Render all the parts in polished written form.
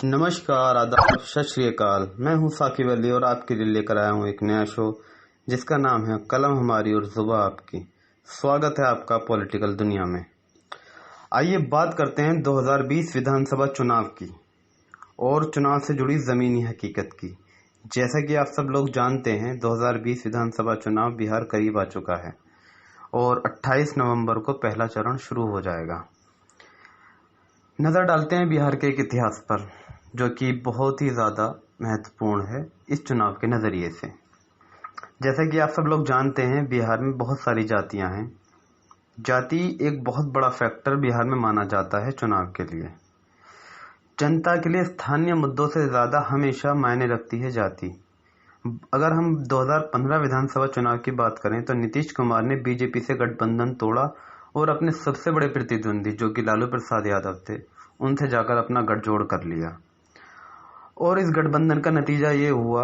नमस्कार, आदाब, सत श्री अकाल। मैं हूं साकिब अली और आपके लिए लेकर आया हूं एक नया शो जिसका नाम है कलम हमारी और जुबां आपकी। स्वागत है आपका पॉलिटिकल दुनिया में। आइए बात करते हैं 2020 विधानसभा चुनाव की और चुनाव से जुड़ी ज़मीनी हकीकत की। जैसा कि आप सब लोग जानते हैं, 2020 विधानसभा चुनाव बिहार करीब आ चुका है और 28 नवंबर को पहला चरण शुरू हो जाएगा। नज़र डालते हैं बिहार के एक इतिहास पर, जो कि बहुत ही ज़्यादा महत्वपूर्ण है इस चुनाव के नज़रिए से। जैसा कि आप सब लोग जानते हैं, बिहार में बहुत सारी जातियां हैं। जाति एक बहुत बड़ा फैक्टर बिहार में माना जाता है चुनाव के लिए। जनता के लिए स्थानीय मुद्दों से ज़्यादा हमेशा मायने रखती है जाति। अगर हम 2015 विधानसभा चुनाव की बात करें तो नीतीश कुमार ने बीजेपी से गठबंधन तोड़ा और अपने सबसे बड़े प्रतिद्वंदी, जो कि लालू प्रसाद यादव थे, उनसे जाकर अपना गठजोड़ कर लिया। और इस गठबंधन का नतीजा ये हुआ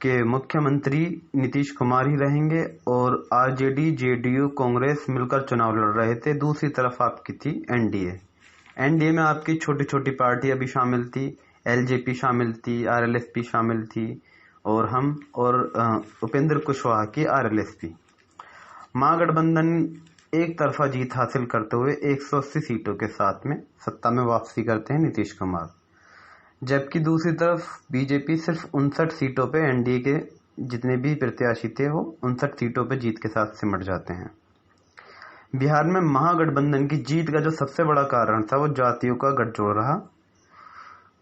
कि मुख्यमंत्री नीतीश कुमार ही रहेंगे और आरजेडी, जेडीयू, कांग्रेस मिलकर चुनाव लड़ रहे थे। दूसरी तरफ आपकी थी एनडीए। एनडीए में आपकी छोटी छोटी पार्टियां भी शामिल थी, एलजेपी शामिल थी, आरएलएसपी शामिल थी और हम और उपेंद्र कुशवाहा की आरएलएसपी। महागठबंधन एक तरफा जीत हासिल करते हुए 180 सीटों के साथ में सत्ता में वापसी करते हैं नीतीश कुमार, जबकि दूसरी तरफ बीजेपी सिर्फ 59 सीटों पे एनडीए के जितने भी प्रत्याशी थे वो 59 सीटों पे जीत के साथ सिमट जाते हैं। बिहार में महागठबंधन की जीत का जो सबसे बड़ा कारण था वो जातियों का गठजोड़ रहा।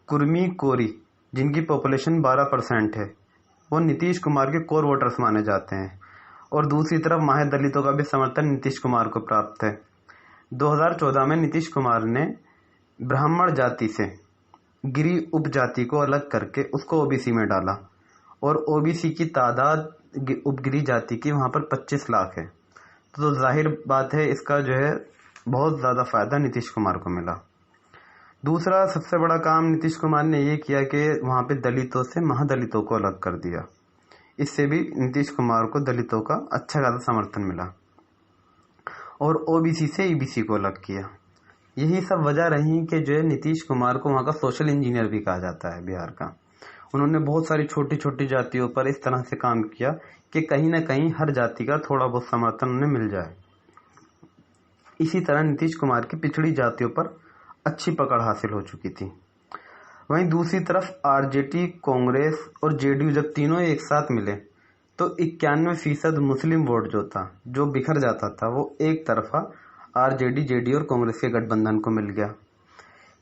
कुर्मी कोरी, जिनकी पॉपुलेशन 12% है, वो नीतीश कुमार के कोर वोटर्स माने जाते हैं और दूसरी तरफ माहे दलितों का भी समर्थन नीतीश कुमार को प्राप्त है। 2014 में नीतीश कुमार ने ब्राह्मण जाति से गिरी उपजाति को अलग करके उसको ओबीसी में डाला और ओबीसी की तादाद उपगिरी जाति की वहाँ पर 25 लाख है। तो जाहिर बात है इसका जो है बहुत ज़्यादा फायदा नीतीश कुमार को मिला। दूसरा सबसे बड़ा काम नीतीश कुमार ने ये किया कि वहाँ पे दलितों से महादलितों को अलग कर दिया। इससे भी नीतीश कुमार को दलितों का अच्छा खासा समर्थन मिला और ओबीसी से ईबीसी को अलग किया। यही सब वजह रही कि जो है नीतीश कुमार को वहाँ का सोशल इंजीनियर भी कहा जाता है बिहार का। उन्होंने बहुत सारी छोटी छोटी जातियों पर इस तरह से काम किया कि कहीं ना कहीं हर जाति का थोड़ा बहुत समर्थन उन्हें मिल जाए। इसी तरह नीतीश कुमार की पिछड़ी जातियों पर अच्छी पकड़ हासिल हो चुकी थी। वहीं दूसरी तरफ आरजेडी, कांग्रेस और जेडीयू जब तीनों एक साथ मिले तो 91% मुस्लिम वोट जो था, जो बिखर जाता था, वो एक तरफा आरजेडी, जेडीयू और कांग्रेस के गठबंधन को मिल गया।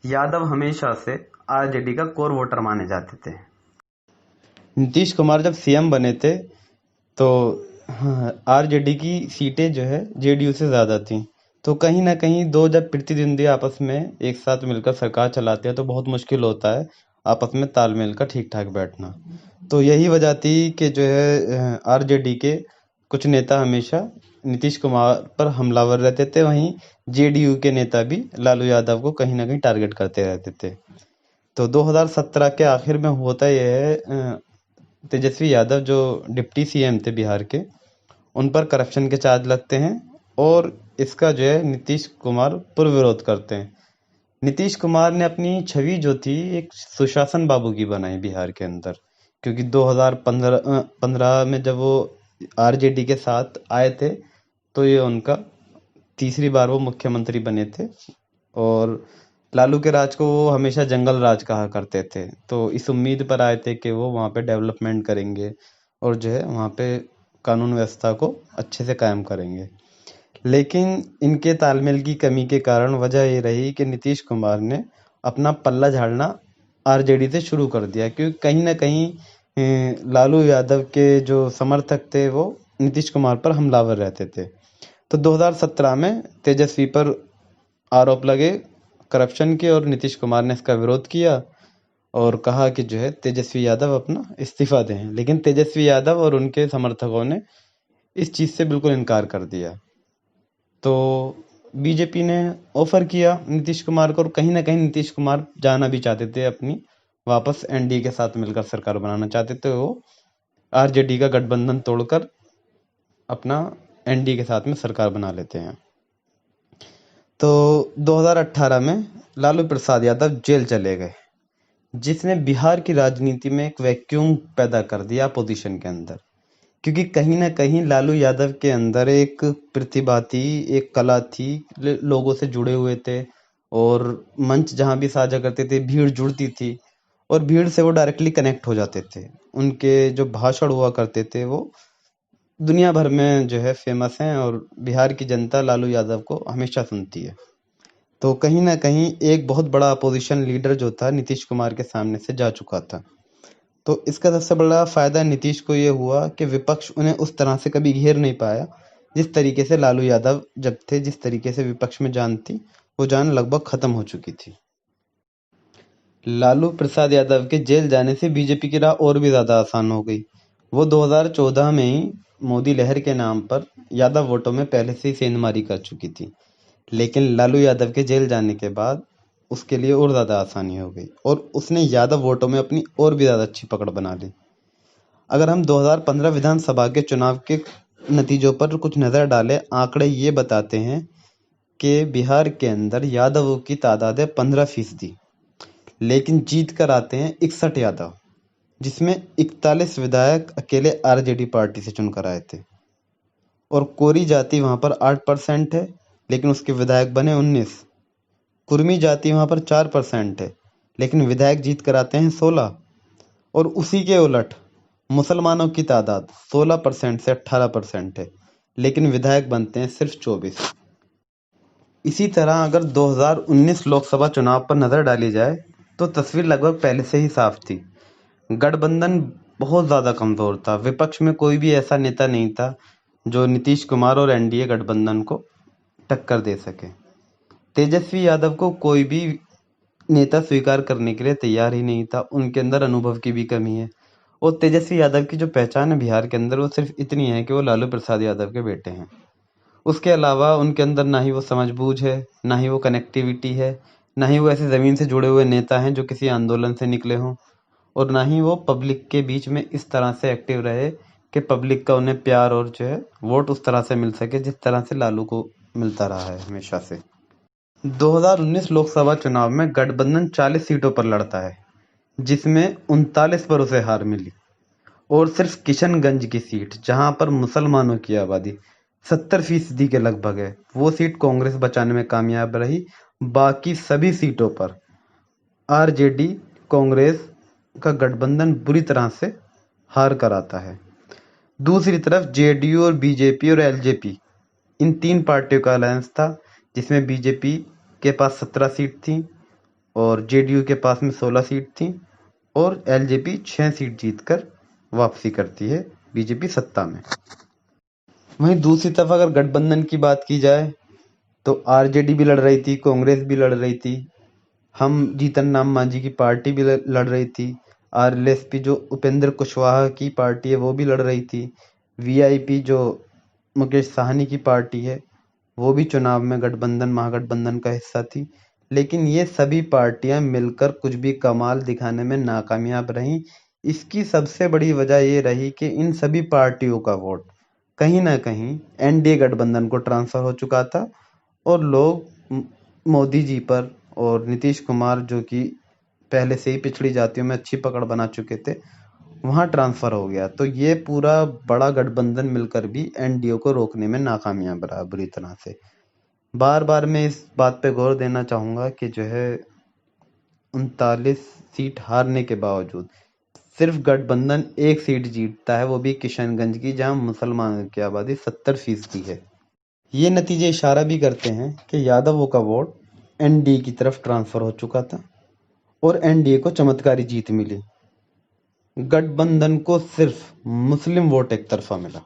यादव हमेशा से आरजेडी का कोर वोटर माने जाते थे। नीतीश कुमार जब सीएम बने थे तो आरजेडी की सीटें जो है जेडीयू से ज़्यादा थी। तो कहीं ना कहीं दो जब प्रतिद्वंदी आपस में एक साथ मिलकर सरकार चलाते हैं तो बहुत मुश्किल होता है आपस में तालमेल का ठीक ठाक बैठना। तो यही वजह थी कि जो है आरजेडी के कुछ नेता हमेशा नीतीश कुमार पर हमलावर रहते थे। वहीं जेडीयू के नेता भी लालू यादव को कहीं ना कहीं टारगेट करते रहते थे। तो 2017 के आखिर में होता यह है, तेजस्वी यादव जो डिप्टी सीएम थे बिहार के, उन पर करप्शन के चार्ज लगते हैं और इसका जो है नीतीश कुमार पूर्ण विरोध करते हैं। नीतीश कुमार ने अपनी छवि जो थी एक सुशासन बाबू की बनाई बिहार के अंदर, क्योंकि 2015 में जब वो आरजेडी के साथ आए थे तो ये उनका तीसरी बार वो मुख्यमंत्री बने थे और लालू के राज को वो हमेशा जंगल राज कहा करते थे। तो इस उम्मीद पर आए थे कि वो वहाँ पे डेवलपमेंट करेंगे और जो है वहाँ पे कानून व्यवस्था को अच्छे से कायम करेंगे। लेकिन इनके तालमेल की कमी के कारण वजह ये रही कि नीतीश कुमार ने अपना पल्ला झाड़ना आरजेडी से शुरू कर दिया, क्योंकि कहीं ना कहीं लालू यादव के जो समर्थक थे वो नीतीश कुमार पर हमलावर रहते थे। तो 2017 में तेजस्वी पर आरोप लगे करप्शन के और नीतीश कुमार ने इसका विरोध किया और कहा कि जो है तेजस्वी यादव अपना इस्तीफा दें। लेकिन तेजस्वी यादव और उनके समर्थकों ने इस चीज़ से बिल्कुल इनकार कर दिया। तो बीजेपी ने ऑफर किया नीतीश कुमार को और कहीं ना कहीं नीतीश कुमार जाना भी चाहते थे, अपनी वापस एनडीए के साथ मिलकर सरकार बनाना चाहते थे। वो आरजेडी का गठबंधन तोड़कर अपना एनडीए के साथ में सरकार बना लेते हैं। तो 2018 में लालू प्रसाद यादव जेल चले गए जिसने बिहार की राजनीति में एक वैक्यूम पैदा कर दिया अपोजिशन के अंदर। क्योंकि कहीं ना कहीं लालू यादव के अंदर एक प्रतिभा थी, एक कला थी, लोगों से जुड़े हुए थे और मंच जहां भी साझा करते थे भीड़ जुड़ती थी और भीड़ से वो डायरेक्टली कनेक्ट हो जाते थे। उनके जो भाषण हुआ करते थे वो दुनिया भर में जो है फेमस हैं और बिहार की जनता लालू यादव को हमेशा सुनती है। तो कहीं ना कहीं एक बहुत बड़ा अपोजिशन लीडर जो था नीतीश कुमार के सामने से जा चुका था। तो इसका सबसे बड़ा फायदा नीतीश को ये हुआ कि विपक्ष उन्हें उस तरह से कभी घेर नहीं पाया जिस तरीके से लालू यादव जब थे। जिस तरीके से विपक्ष में जान थी वो जान लगभग खत्म हो चुकी थी। लालू प्रसाद यादव के जेल जाने से बीजेपी की राह और भी ज्यादा आसान हो गई। वो 2014 में ही मोदी लहर के नाम पर यादव वोटों में पहले से ही सेंधमारी कर चुकी थी, लेकिन लालू यादव के जेल जाने के बाद उसके लिए और ज्यादा आसानी हो गई और उसने यादव वोटों में अपनी और भी ज्यादा अच्छी पकड़ बना ली। अगर हम 2015 विधानसभा के चुनाव के नतीजों पर कुछ नजर डालें, आंकड़े ये बताते हैं कि बिहार के अंदर यादवों की तादाद है 15%, लेकिन जीत कर आते हैं 61 यादव, जिसमें 41 विधायक अकेले आरजेडी पार्टी से चुनकर आए थे। और कोरी जाति वहां पर 8% है, लेकिन उसके विधायक बने 19। कुर्मी जाति वहां पर 4% है, लेकिन विधायक जीत कर आते हैं 16। और उसी के उलट मुसलमानों की तादाद 16% से 18% है, लेकिन विधायक बनते हैं सिर्फ 24। इसी तरह अगर 2019 लोकसभा चुनाव पर नजर डाली जाए तो तस्वीर लगभग पहले से ही साफ थी। गठबंधन बहुत ज्यादा कमजोर था। विपक्ष में कोई भी ऐसा नेता नहीं था जो नीतीश कुमार और एनडीए गठबंधन को टक्कर दे सके। तेजस्वी यादव को कोई भी नेता स्वीकार करने के लिए तैयार ही नहीं था। उनके अंदर अनुभव की भी कमी है और तेजस्वी यादव की जो पहचान है बिहार के अंदर वो सिर्फ इतनी है कि वो लालू प्रसाद यादव के बेटे हैं। उसके अलावा उनके अंदर ना ही वो समझबूझ है, ना ही वो कनेक्टिविटी है, ना ही वो ऐसे जमीन से जुड़े हुए नेता हैं जो किसी आंदोलन से निकले हों, और ना ही वो पब्लिक के बीच में इस तरह से एक्टिव रहे कि पब्लिक का उन्हें प्यार और जो है वोट उस तरह से मिल सके जिस तरह से लालू को मिलता रहा है हमेशा से। 2019 लोकसभा चुनाव में गठबंधन 40 सीटों पर लड़ता है, जिसमें 39 पर उसे हार मिली और सिर्फ किशनगंज की सीट जहां पर मुसलमानों की आबादी 70% के लगभग है, वो सीट कांग्रेस बचाने में कामयाब रही। बाकी सभी सीटों पर आरजेडी कांग्रेस का गठबंधन बुरी तरह से हार कर आता है। दूसरी तरफ जेडीयू और बीजेपी और एलजेपी, इन तीन पार्टियों का अलायंस था, जिसमें बीजेपी के पास 17 सीट थी और जेडीयू के पास में 16 सीट थी और एलजेपी 6 सीट जीतकर वापसी करती है बीजेपी सत्ता में। वहीं दूसरी तरफ अगर गठबंधन की बात की जाए तो आरजेडी भी लड़ रही थी, कांग्रेस भी लड़ रही थी, हम जीतन राम मांझी की पार्टी भी लड़ रही थी, आरएलएसपी जो उपेंद्र कुशवाहा की पार्टी है वो भी लड़ रही थी, वीआईपी जो मुकेश साहनी की पार्टी है वो भी चुनाव में गठबंधन महागठबंधन का हिस्सा थी। लेकिन ये सभी पार्टियां मिलकर कुछ भी कमाल दिखाने में नाकामयाब रहीं। इसकी सबसे बड़ी वजह ये रही कि इन सभी पार्टियों का वोट कहीं ना कहीं एनडीए गठबंधन को ट्रांसफर हो चुका था और लोग मोदी जी पर और नीतीश कुमार जो कि पहले से ही पिछड़ी जातियों में अच्छी पकड़ बना चुके थे वहां ट्रांसफर हो गया। तो ये पूरा बड़ा गठबंधन मिलकर भी एनडीए को रोकने में नाकामयाब रहा बुरी तरह से। बार बार मैं इस बात पे गौर देना चाहूंगा कि जो है 39 सीट हारने के बावजूद सिर्फ गठबंधन एक सीट जीतता है, वो भी किशनगंज की, जहां मुसलमानों की आबादी 70% है। ये नतीजे इशारा भी करते हैं कि यादवों का वोट एनडीए की तरफ ट्रांसफर हो चुका था और एनडीए को चमत्कारी जीत मिली। गठबंधन को सिर्फ मुस्लिम वोट एक तरफा मिला।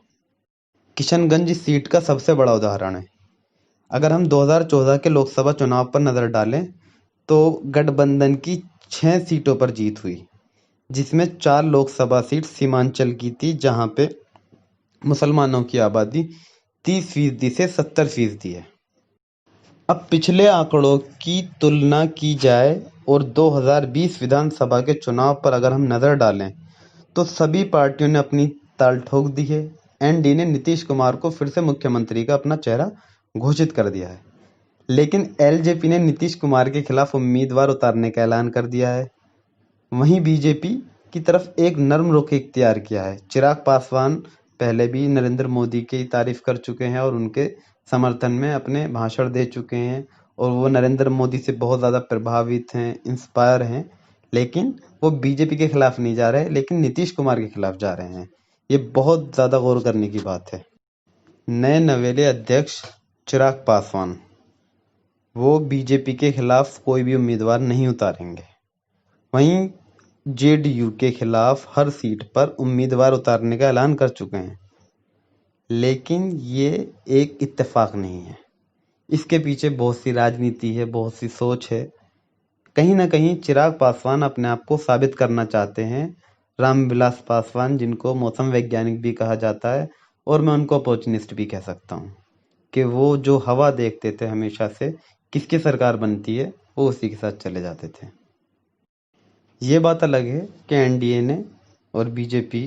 किशनगंज सीट का सबसे बड़ा उदाहरण है। अगर हम 2014 के लोकसभा चुनाव पर नजर डालें तो गठबंधन की 6 सीटों पर जीत हुई, जिसमें 4 लोकसभा सीट सीमांचल की थी जहां पे मुसलमानों की आबादी 30% से 70% है। अब पिछले आंकड़ों की तुलना की जाए और 2020 विधानसभा के चुनाव पर अगर हम नजर डालें तो सभी पार्टियों ने अपनी ताल ठोक दी है। एनडीए ने नीतीश कुमार को फिर से मुख्यमंत्री का अपना चेहरा घोषित कर दिया है, लेकिन एलजेपी ने नीतीश कुमार के खिलाफ उम्मीदवार उतारने का ऐलान कर दिया है। वहीं बीजेपी की तरफ एक नर्म रुख इख्तियार किया है। चिराग पासवान पहले भी नरेंद्र मोदी की तारीफ कर चुके हैं और उनके समर्थन में अपने भाषण दे चुके हैं और वो नरेंद्र मोदी से बहुत ज़्यादा प्रभावित हैं, इंस्पायर हैं, लेकिन वो बीजेपी के खिलाफ नहीं जा रहे, लेकिन नीतीश कुमार के खिलाफ जा रहे हैं। ये बहुत ज़्यादा गौर करने की बात है। नए नवेले अध्यक्ष चिराग पासवान, वो बीजेपी के खिलाफ कोई भी उम्मीदवार नहीं उतारेंगे। वहीं जेडीयू के खिलाफ हर सीट पर उम्मीदवार उतारने का ऐलान कर चुके हैं, लेकिन ये एक इत्तेफाक नहीं है। इसके पीछे बहुत सी राजनीति है, बहुत सी सोच है। कहीं ना कहीं चिराग पासवान अपने आप को साबित करना चाहते हैं। रामविलास पासवान, जिनको मौसम वैज्ञानिक भी कहा जाता है और मैं उनको अपॉर्चुनिस्ट भी कह सकता हूँ, कि वो जो हवा देखते थे हमेशा से, किसकी सरकार बनती है वो उसी के साथ चले जाते थे। ये बात अलग है कि एनडीए ने और बीजेपी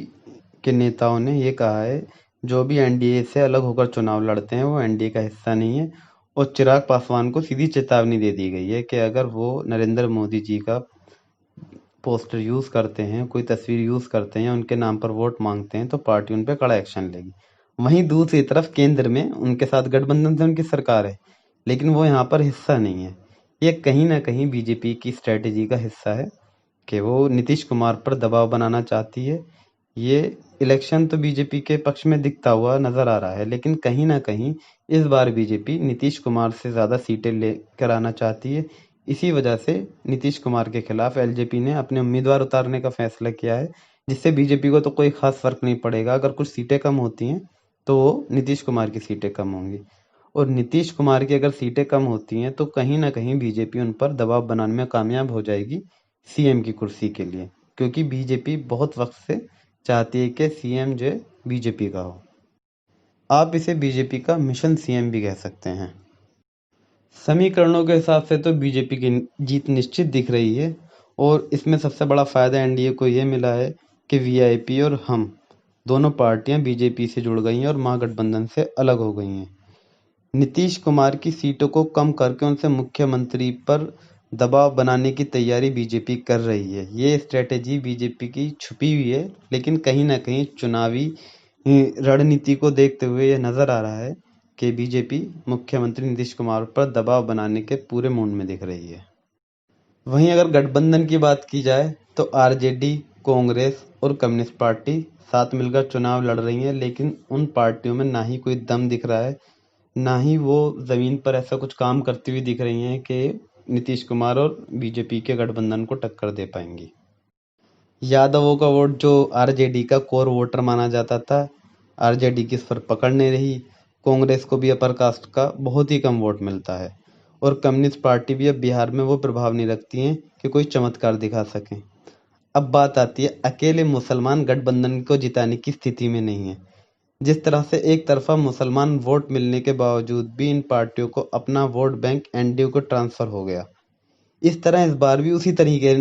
के नेताओं ने ये कहा है, जो भी एनडीए से अलग होकर चुनाव लड़ते हैं वो एनडीए का हिस्सा नहीं है, और चिराग पासवान को सीधी चेतावनी दे दी गई है कि अगर वो नरेंद्र मोदी जी का पोस्टर यूज़ करते हैं, कोई तस्वीर यूज़ करते हैं, उनके नाम पर वोट मांगते हैं, तो पार्टी उन पर कड़ा एक्शन लेगी। वहीं दूसरी तरफ केंद्र में उनके साथ गठबंधन से उनकी सरकार है, लेकिन वो यहाँ पर हिस्सा नहीं है। ये कहीं ना कहीं बीजेपी की स्ट्रेटेजी का हिस्सा है कि वो नीतीश कुमार पर दबाव बनाना चाहती है। ये इलेक्शन तो बीजेपी के पक्ष में दिखता हुआ नजर आ रहा है, लेकिन कहीं ना कहीं इस बार बीजेपी नीतीश कुमार से ज़्यादा सीटें लेकर आना चाहती है। इसी वजह से नीतीश कुमार के खिलाफ एलजेपी ने अपने उम्मीदवार उतारने का फैसला किया है, जिससे बीजेपी को तो कोई खास फर्क नहीं पड़ेगा। अगर कुछ सीटें कम होती हैं तो वो नीतीश कुमार की सीटें कम होंगी, और नीतीश कुमार की अगर सीटें कम होती हैं तो कहीं ना कहीं बीजेपी उन पर दबाव बनाने में कामयाब हो जाएगी सीएम की कुर्सी के लिए, क्योंकि बीजेपी बहुत वक्त से चाहती है कि सीएम जो है बीजेपी का हो। आप इसे बीजेपी का मिशन सीएम भी कह सकते हैं। समीकरणों के हिसाब से तो बीजेपी की जीत निश्चित दिख रही है, और इसमें सबसे बड़ा फायदा एनडीए को ये मिला है कि वीआईपी और हम दोनों पार्टियां बीजेपी से जुड़ गई हैं और महागठबंधन से अलग हो गई हैं। नीतीश कुमार की सीटों को कम करके उनसे मुख्यमंत्री पर दबाव बनाने की तैयारी बीजेपी कर रही है। ये स्ट्रेटेजी बीजेपी की छुपी हुई है, लेकिन कहीं ना कहीं चुनावी रणनीति को देखते हुए यह नजर आ रहा है कि बीजेपी मुख्यमंत्री नीतीश कुमार पर दबाव बनाने के पूरे मूड में दिख रही है। वहीं अगर गठबंधन की बात की जाए तो आरजेडी, कांग्रेस और कम्युनिस्ट पार्टी साथ मिलकर चुनाव लड़ रही हैं, लेकिन उन पार्टियों में ना ही कोई दम दिख रहा है, ना ही वो जमीन पर ऐसा कुछ काम करती हुई दिख रही हैं कि नीतीश कुमार और बीजेपी के गठबंधन को टक्कर दे पाएंगी। यादवों का वोट जो आरजेडी का कोर वोटर माना जाता था, आरजेडी की इस पर पकड़ नहीं रही। कांग्रेस को भी अपर कास्ट का बहुत ही कम वोट मिलता है, और कम्युनिस्ट पार्टी भी अब बिहार में वो प्रभाव नहीं रखती हैं कि कोई चमत्कार दिखा सकें। अब बात आती है, अकेले मुसलमान गठबंधन को जिताने की स्थिति में नहीं है। जिस तरह से एक तरफा मुसलमान वोट मिलने के बावजूद भी इन पार्टियों को अपना वोट बैंक एनडीए को ट्रांसफर हो गया, इस तरह इस बार भी उसी तरीके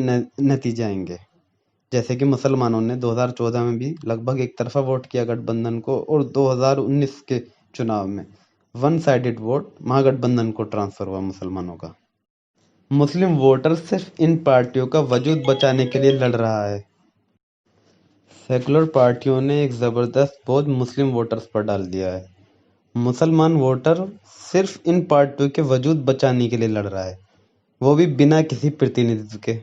नतीजे आएंगे। जैसे कि मुसलमानों ने 2014 में भी लगभग एक तरफा वोट किया गठबंधन को, और 2019 के चुनाव में वन साइडेड वोट महागठबंधन को ट्रांसफर हुआ मुसलमानों का। मुस्लिम वोटर सिर्फ इन पार्टियों का वजूद बचाने के लिए लड़ रहा है। सेकुलर पार्टियों ने एक जबरदस्त बोझ मुस्लिम वोटर्स पर डाल दिया है। मुसलमान वोटर सिर्फ इन पार्टियों के वजूद बचाने के लिए लड़ रहा है, वो भी बिना किसी प्रतिनिधित्व के।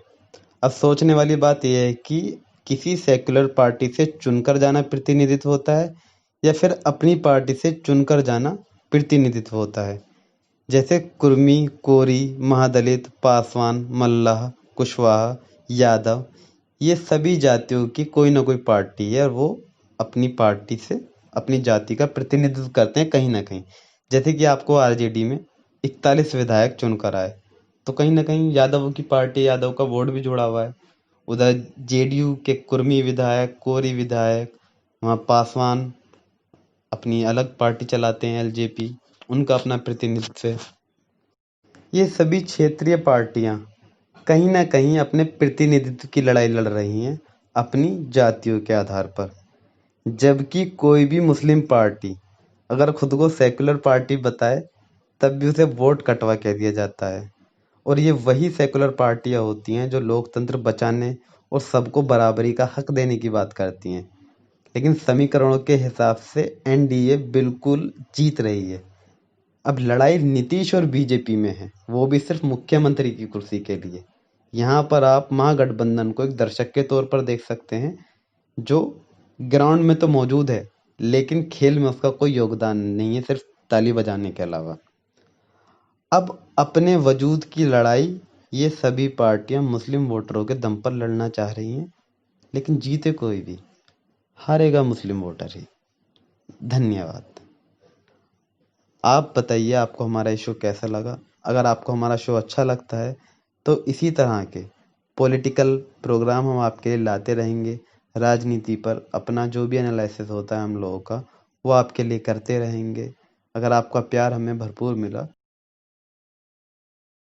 अब सोचने वाली बात यह है कि किसी सेकुलर पार्टी से चुनकर जाना प्रतिनिधित्व होता है, या फिर अपनी पार्टी से चुनकर जाना प्रतिनिधित्व होता है। जैसे कुर्मी, कोरी, महादलित, पासवान, मल्लाह, कुशवाहा, यादव, ये सभी जातियों की कोई ना कोई पार्टी है, और वो अपनी पार्टी से अपनी जाति का प्रतिनिधित्व करते हैं कहीं ना कहीं। जैसे कि आपको आरजेडी में 41 विधायक चुनकर आए, तो कहीं ना कहीं यादवों की पार्टी, यादव का वोट भी जुड़ा हुआ है। उधर जेडीयू के कुर्मी विधायक, कोरी विधायक, वहाँ पासवान अपनी अलग पार्टी चलाते हैं एलजेपी, उनका अपना प्रतिनिधित्व है। ये सभी क्षेत्रीय पार्टियां कहीं ना कहीं अपने प्रतिनिधित्व की लड़ाई लड़ रही हैं अपनी जातियों के आधार पर। जबकि कोई भी मुस्लिम पार्टी अगर खुद को सेकुलर पार्टी बताए, तब भी उसे वोट कटवा कह दिया जाता है। और ये वही सेकुलर पार्टियां होती हैं जो लोकतंत्र बचाने और सबको बराबरी का हक देने की बात करती हैं, लेकिन समीकरणों के हिसाब से एनडीए बिल्कुल जीत रही है। अब लड़ाई नीतीश और बीजेपी में है, वो भी सिर्फ मुख्यमंत्री की कुर्सी के लिए। यहाँ पर आप महागठबंधन को एक दर्शक के तौर पर देख सकते हैं, जो ग्राउंड में तो मौजूद है लेकिन खेल में उसका कोई योगदान नहीं है, सिर्फ ताली बजाने के अलावा। अब अपने वजूद की लड़ाई ये सभी पार्टियां मुस्लिम वोटरों के दम पर लड़ना चाह रही हैं, लेकिन जीते कोई भी, हारेगा मुस्लिम वोटर ही। धन्यवाद। आप बताइए आपको हमारा शो कैसा लगा। अगर आपको हमारा शो अच्छा लगता है तो इसी तरह के पॉलिटिकल प्रोग्राम हम आपके लिए लाते रहेंगे। राजनीति पर अपना जो भी एनालिसिस होता है हम लोगों का, वो आपके लिए करते रहेंगे। अगर आपका प्यार हमें भरपूर मिला